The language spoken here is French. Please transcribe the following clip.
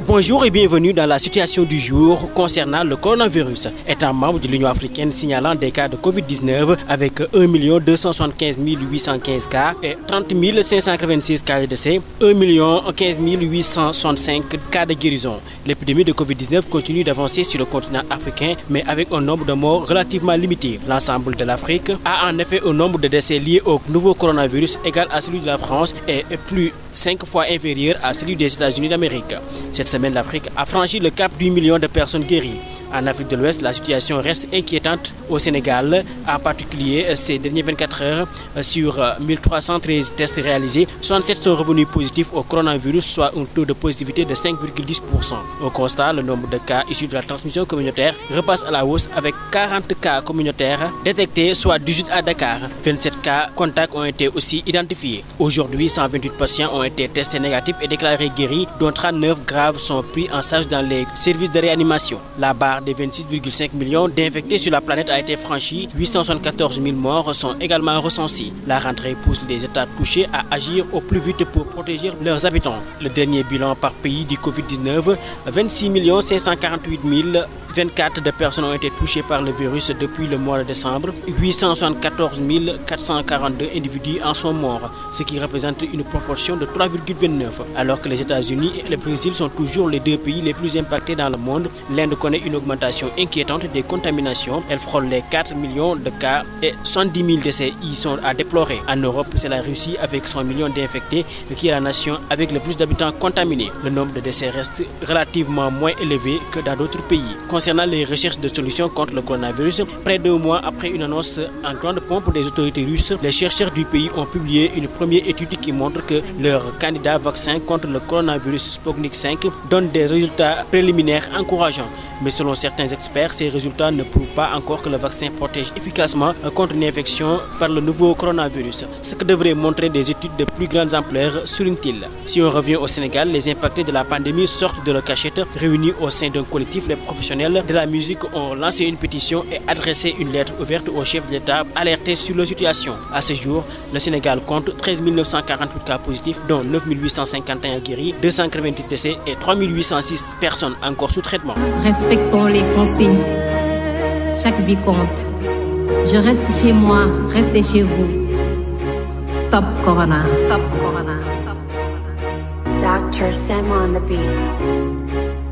Bonjour et bienvenue dans la situation du jour concernant le coronavirus. Étant membre de l'Union africaine signalant des cas de Covid-19 avec 1 275 815 cas et 30 586 cas de décès, 1 15 865 cas de guérison. L'épidémie de Covid-19 continue d'avancer sur le continent africain, mais avec un nombre de morts relativement limité. L'ensemble de l'Afrique a en effet un nombre de décès liés au nouveau coronavirus égal à celui de la France et plus 5 fois inférieur à celui des États-Unis d'Amérique. Cette semaine, l'Afrique a franchi le cap du million de personnes guéries. En Afrique de l'Ouest, la situation reste inquiétante au Sénégal, en particulier ces dernières 24 heures. Sur 1313 tests réalisés, 67 sont revenus positifs au coronavirus, soit un taux de positivité de 5,10%. Au constat, le nombre de cas issus de la transmission communautaire repasse à la hausse avec 40 cas communautaires détectés, soit 18 à Dakar. 27 cas contacts ont été aussi identifiés. Aujourd'hui, 128 patients ont été testés négatifs et déclarés guéris, dont 39 graves sont pris en charge dans les services de réanimation. La barre des 26,5 millions d'infectés sur la planète a été franchie. 874 000 morts sont également recensés. La rentrée pousse les États touchés à agir au plus vite pour protéger leurs habitants. Le dernier bilan par pays du Covid-19, 26 548 024 de personnes ont été touchées par le virus depuis le mois de décembre. 874 442 individus en sont morts, ce qui représente une proportion de 3,29. Alors que les États-Unis et le Brésil sont toujours les deux pays les plus impactés dans le monde, l'Inde connaît une augmentation inquiétante des contaminations. Elle frôle les 4 millions de cas et 70 000 décès y sont à déplorer. En Europe, c'est la Russie avec 100 millions d'infectés qui est la nation avec le plus d'habitants contaminés. Le nombre de décès reste relativement moins élevé que dans d'autres pays. Concernant les recherches de solutions contre le coronavirus, près d'1 mois après une annonce en grande pompe des autorités russes, les chercheurs du pays ont publié une première étude qui montre que leur candidat vaccin contre le coronavirus Sputnik 5 donne des résultats préliminaires encourageants. Mais selon certains experts, ces résultats ne prouvent pas encore que le vaccin protège efficacement contre une infection par le nouveau coronavirus. Ce que devraient montrer des études de plus grande ampleur, souligne-t-il. Si on revient au Sénégal, les impactés de la pandémie sortent de leur cachette. Réunis au sein d'un collectif, les professionnels de la musique ont lancé une pétition et adressé une lettre ouverte au chef de l'État alerté sur la situation. À ce jour, le Sénégal compte 13 948 cas positifs, dont 9 851 guéris, 288 décès et 3 806 personnes encore sous traitement. Respectons les consignes. Chaque vie compte. Je reste chez moi, restez chez vous. Stop Corona. Stop Corona. Dr. Sam on the beat.